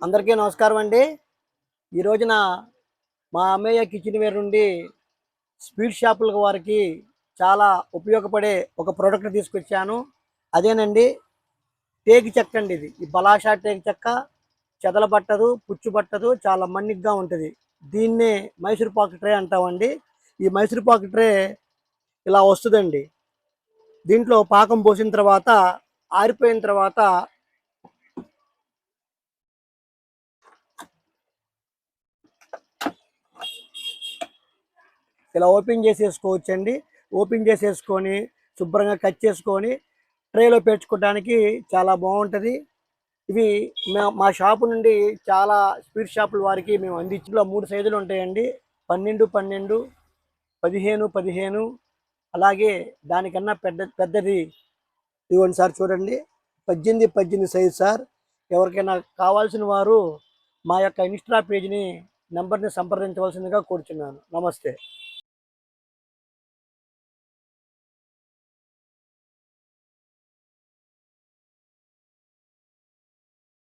అందరికీ నమస్కారం అండి. ఈ రోజున మా అమ్మయ్య కిచెన్ వేర్ నుండి స్వీట్ షాపుల వారికి చాలా ఉపయోగపడే ఒక ప్రోడక్ట్ తీసుకొచ్చాను. అదేనండి టేకు చెక్క అండి ఇది. ఈ పలాస టేకు చెక్క చెదలబట్టదు, పుచ్చు పట్టదు, చాలా మన్నిగ్గా ఉంటుంది. దీన్నే మైసూర్ పాక్ ట్రే అంటామండి. ఈ మైసూర్ పాక్ ట్రే ఇలా వస్తుందండి. దీంట్లో పాకం పోసిన తర్వాత ఆరిపోయిన తర్వాత ఇలా ఓపెన్ చేసేసుకోవచ్చండి. ఓపెన్ చేసేసుకొని శుభ్రంగా కట్ చేసుకొని ట్రేలో పేర్చుకోవడానికి చాలా బాగుంటుంది. ఇవి మా షాపు నుండి చాలా స్వీట్ షాపుల వారికి మేము అందించులో 3 సైజులు ఉంటాయండి. 12, 12, 15, 15, అలాగే దానికన్నా పెద్దది ఇదిగోండి సార్, చూడండి 18, 18 సైజు సార్. ఎవరికైనా కావాల్సిన వారు మా యొక్క ఇన్స్టా పేజ్ని నెంబర్ని సంప్రదించవలసిందిగా కోరుచున్నాను. నమస్తే.